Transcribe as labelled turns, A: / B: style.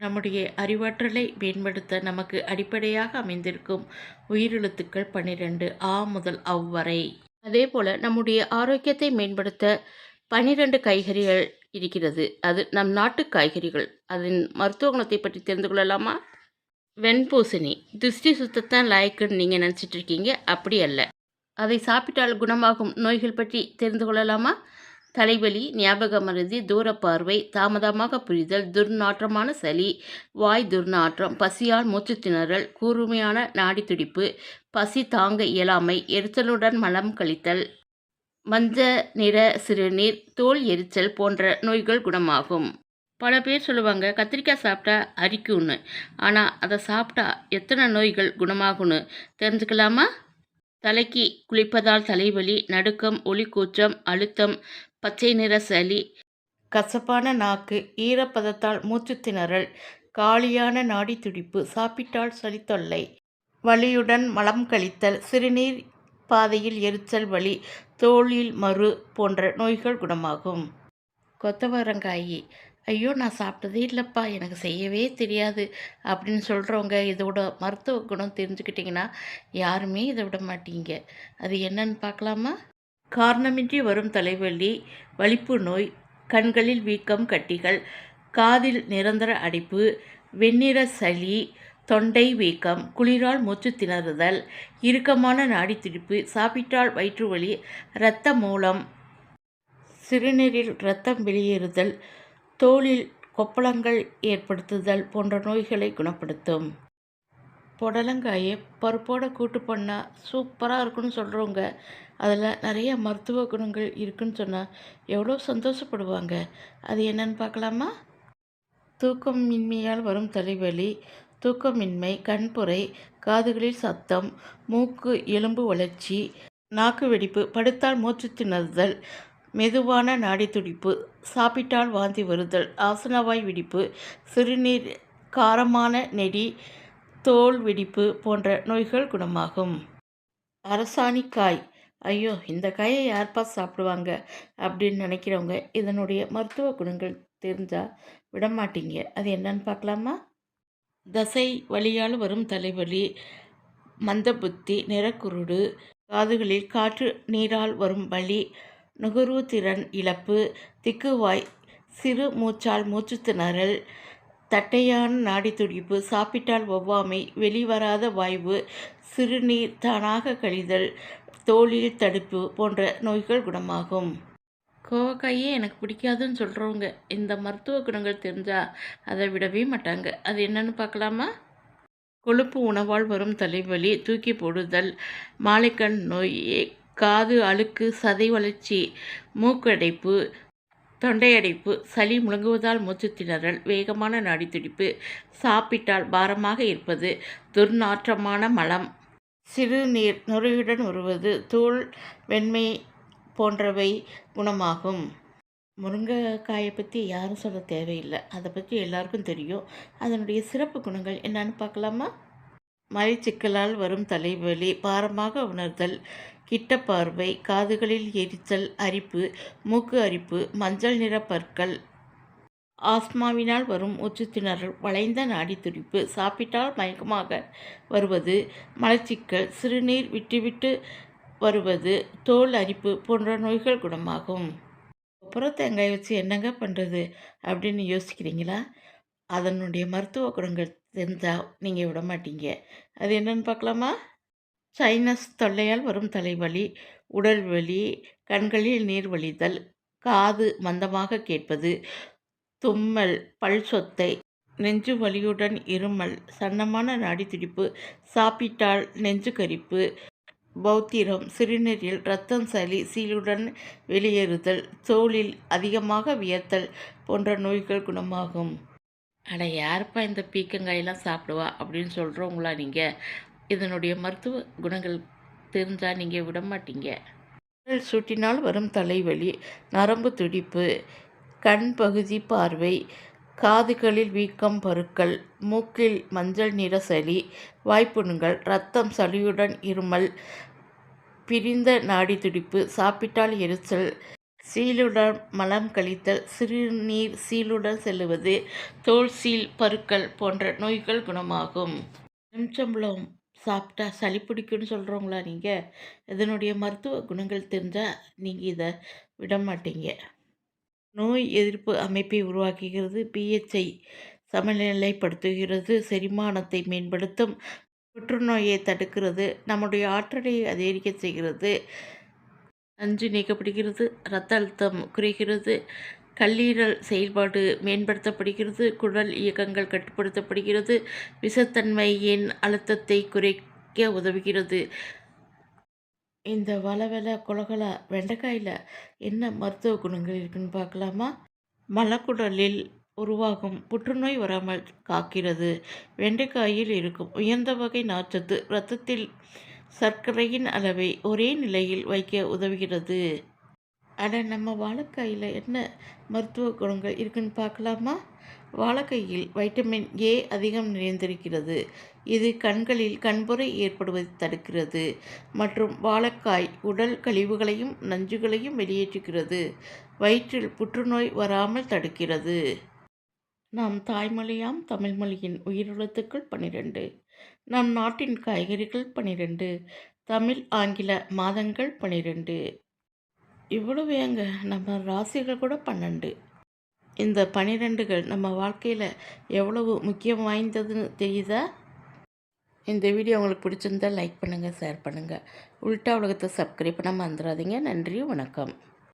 A: நம்முடைய அறிவாற்றலை மேம்படுத்த நமக்கு அடிப்படையாக அமைந்திருக்கும் உயிரெழுத்துக்கள் 12 ஆ முதல் அவ் வரை. அதே போல நம்முடைய ஆரோக்கியத்தை மேம்படுத்த 12 காய்கறிகள் இருக்கிறது. அது நம் நாட்டு காய்கறிகள். அதன் மருத்துவ குணத்தை பற்றி தெரிந்து கொள்ளலாமா? வெண்பூசணி திருஷ்டி சுத்தத்தான் லாய்க்குன்னு நீங்கள் நினச்சிட்டு இருக்கீங்க. அப்படி அல்ல. அதை சாப்பிட்டால் குணமாகும் நோய்கள் பற்றி தெரிந்து கொள்ளலாமா? தலைவலி, ஞாபக மறதி, தூரப்பார்வை, தாமதமாக புரிதல், துர்நாற்றமான சளி, வாய் துர்நாற்றம், பசியால் மூச்சுத் திணறல், கூர்மையான நாடி துடிப்பு, பசி தாங்க இயலாமை, எரிச்சலுடன் மலம் கழித்தல், மஞ்ச நிற சிறுநீர், தோல் எரிச்சல் போன்ற நோய்கள் குணமாகும். பல பேர் சொல்லுவாங்க கத்திரிக்காய் சாப்பிட்டா அரிக்கும்னு. ஆனால் அதை சாப்பிட்டா எத்தனை நோய்கள் குணமாகும்னு தெரிஞ்சுக்கலாமா? தலைக்கு குளிப்பதால் தலைவலி, நடுக்கம், ஒளிக்கூச்சம், அழுத்தம், பச்சை நிற சளி, கசப்பான நாக்கு, ஈரப்பதத்தால் மூச்சுத் திணறல், காலியான நாடி துடிப்பு, சாப்பிட்டால் சளி தொல்லை, வலியுடன் மலம் கழித்தல், சிறுநீர் பாதையில் எரிச்சல் வலி, தோலில் மரு போன்ற நோய்கள் குணமாகும். கொத்தவரங்காய், ஐயோ நான் சாப்பிட்டதே இல்லைப்பா, எனக்கு செய்யவே தெரியாது அப்படின்னு சொல்கிறவங்க இதோட மருத்துவ குணம் தெரிஞ்சுக்கிட்டிங்கன்னா யாருமே இதை விட மாட்டீங்க. அது என்னன்னு பார்க்கலாமா? காரணமின்றி வரும் தலைவலி, வலிப்பு நோய், கண்களில் வீக்கம், கட்டிகள், காதில் நிரந்தர அடைப்பு, வெண்ணிற சளி, தொண்டை வீக்கம், குளிரால் மூச்சு திணறுதல், இறுக்கமான நாடி துடிப்பு, சாப்பிட்டால் வயிற்று வலி, இரத்த மூலம், சிறுநீரில் இரத்தம் வெளியேறுதல், தோலில் கொப்பளங்கள் ஏற்படுத்துதல் போன்ற நோய்களை குணப்படுத்தும். புடலங்காயை பருப்போட கூட்டு பண்ணால் சூப்பராக இருக்குன்னு சொல்கிறவங்க அதில் நிறைய மருத்துவ குணங்கள் இருக்குன்னு சொன்னால் எவ்வளோ சந்தோஷப்படுவாங்க. அது என்னன்னு பார்க்கலாமா? தூக்கமின்மையால் வரும் தலைவலி, தூக்கமின்மை, கண்புரை, காதுகளில் சத்தம், மூக்கு எலும்பு வளர்ச்சி, நாக்கு வெடிப்பு, படுத்தால் மூச்சு திணறுதல், மெதுவான நாடி துடிப்பு, சாப்பிட்டால் வாந்தி வருதல், ஆசனவாய் வெடிப்பு, சிறுநீர், காரமான நெடி, தோல் வெடிப்பு போன்ற நோய்கள் குணமாகும். அரசாணிக்காய், ஐயோ இந்த காயை யார்ப்பா சாப்பிடுவாங்க அப்படின்னு நினைக்கிறவங்க இதனுடைய மருத்துவ குணங்கள் தெரிஞ்சால் விடமாட்டீங்க. அது என்னன்னு பார்க்கலாமா? தசை வலியால் வரும் தலைவலி, மந்தபுத்தி, நிறக்குருடு, காதுகளில் காற்று நீரால் வரும் வலி, நுகர்வு திறன் இழப்பு, திக்குவாய், சிறு மூச்சால் மூச்சு திணறல், தட்டையான நாடி துடிப்பு, சாப்பிட்டால் ஒவ்வாமை, வெளிவராத வாய்வு, சிறுநீர் தானாக கழிதல், தோலில் தடுப்பு போன்ற நோய்கள் குணமாகும். கோவக்காயே எனக்கு பிடிக்காதுன்னு சொல்கிறவங்க இந்த மருத்துவ குணங்கள் தெரிஞ்சால் அதை விடவே மாட்டாங்க. அது என்னன்னு பார்க்கலாமா? கொழுப்பு உணவால் வரும் தலைவலி, தூக்கி போடுதல், மாலைக்கண் நோய், காது அழுக்கு, சதை வளர்ச்சி, மூக்கடைப்பு, தொண்டையடைப்பு, சளி, முழங்குவதால் மூச்சு திணறல், வேகமான நாடி துடிப்பு, சாப்பிட்டால் பாரமாக இருப்பது, துர்நாற்றமான மலம், சிறுநீர் நுரையுடன் வருவது, தோல் வெண்மை போன்றவை குணமாகும். முருங்கைக்காயை பற்றி யாரும் சொல்ல தேவையில்லை. அதை பற்றி எல்லாருக்கும் தெரியும். அதனுடைய சிறப்பு குணங்கள் என்னன்னு பார்க்கலாமா? மலைச்சிக்கலால் வரும் தலைவலி, பாரமாக உணர்தல், கிட்ட பார்வை, காதுகளில் எரிச்சல், அரிப்பு, மூக்கு அரிப்பு, மஞ்சள் நிற பற்கள், ஆஸ்மாவினால் வரும் மூச்சுத்திணறல், வளைந்த நாடி துடிப்பு, சாப்பிட்டால் மயக்கமாக வருவது, மலச்சிக்கல், சிறுநீர் விட்டுவிட்டு வருவது, தோல் அரிப்பு போன்ற நோய்கள் குணமாகும். அப்புறம் தேங்காய் வச்சு என்னங்க பண்ணுறது அப்படின்னு யோசிக்கிறீங்களா? அதனுடைய மருத்துவ குணங்கள் தெரிஞ்சால் நீங்கள் விட மாட்டீங்க. அது என்னன்னு பார்க்கலாமா? சைனஸ் தொல்லையால் வரும் தலைவலி, உடல் வலி, கண்களில் நீர் வழிதல், காது மந்தமாக கேட்பது, தும்மல், பல் சொத்தை, நெஞ்சு வலியுடன் இருமல், சன்னமான நாடி துடிப்பு, சாப்பிட்டால் நெஞ்சு கரிப்பு, பௌத்திரம், சிறுநீரில் இரத்தம், சளி, சீலுடன் வெளியேறுதல், தோலில் அதிகமாக வியர்த்தல் போன்ற நோய்கள் குணமாகும். அட யாருப்பா இந்த பீக்கங்காயெல்லாம் சாப்பிடுவா அப்படின்னு சொல்கிறவங்களா நீங்கள்? இதனுடைய மருத்துவ குணங்கள் தெரிஞ்சால் நீங்கள் விட மாட்டீங்க. உடல் சூட்டினால் வரும் தலைவலி, நரம்பு துடிப்பு, கண் பகுதி பார்வை, காதுகளில் வீக்கம், பருக்கள், மூக்கில் மஞ்சள் நிற சளி, வாய்ப்புண்கள், இரத்தம், சளியுடன் இருமல், பிரிந்த நாடி துடிப்பு, சாப்பிட்டால் எரிச்சல், சீலுடன் மலம் கழித்தல், சிறுநீர் சீலுடன் செல்லுவது, தோல் சீல், பருக்கள் போன்ற நோய்கள் குணமாகும். எலுமிச்சம்பழம் சாப்பிட்டா சளி பிடிக்கும்னு சொல்கிறவங்களா நீங்கள்? இதனுடைய மருத்துவ குணங்கள் தெரிஞ்சால் நீங்கள் இதை விட மாட்டீங்க. நோய் எதிர்ப்பு அமைப்பை உருவாக்குகிறது, பிஹெச்சை சமநிலைப்படுத்துகிறது, செரிமானத்தை மேம்படுத்தும், புற்றுநோயை தடுக்கிறது, நம்முடைய ஆற்றலை அதிகரிக்க செய்கிறது, நஞ்சு நீக்கப்படுகிறது, இரத்த அழுத்தம் குறைகிறது, கல்லீரல் செயல்பாடு மேம்படுத்தப்படுகிறது, குடல் இயக்கங்கள் கட்டுப்படுத்தப்படுகிறது, விஷத்தன்மையின் அழுத்தத்தை குறைக்க உதவுகிறது. இந்த வளவள கொலகொல வெண்டைக்காயில் என்ன மருத்துவ குணங்கள் இருக்குன்னு பார்க்கலாமா? மலக்குடலில் உருவாகும் புற்றுநோய் வராமல் காக்கிறது. வெண்டைக்காயில் இருக்கும் உயர்ந்த வகை நார்ச்சத்து இரத்தத்தில் சர்க்கரையின் அளவை ஒரே நிலையில் வைக்க உதவுகிறது. நம்ம வாழைக்காயில் என்ன மருத்துவ குணங்கள் இருக்குன்னு பார்க்கலாமா? வாழைக்காயில் வைட்டமின் ஏ அதிகம் நிறைந்திருக்கிறது. இது கண்களில் கண்புரை ஏற்படுவதை தடுக்கிறது மற்றும் வாழைக்காய் உடல் கழிவுகளையும் நஞ்சுகளையும் வெளியேற்றுகிறது. வயிற்றில் புற்றுநோய் வராமல் தடுக்கிறது. நம் தாய்மொழியாம் தமிழ்மொழியின் உயிரெழுத்துக்கள் 12. நம் நாட்டின் காய்கறிகள் 12. தமிழ் ஆங்கில மாதங்கள் 12. இவ்வளவு ஏங்க, நம்ம ராசிகள் கூட 12. இந்த 12கள் நம்ம வாழ்க்கையில் எவ்வளவு முக்கியம் வாய்ந்ததுன்னு தெரியுதா? இந்த வீடியோ உங்களுக்கு பிடிச்சிருந்தால் லைக் பண்ணுங்கள், ஷேர் பண்ணுங்கள். உல்டா உலகத்தை சப்ஸ்கிரைப் பண்ணாமல் மறந்துடாதீங்க. நன்றி, வணக்கம்.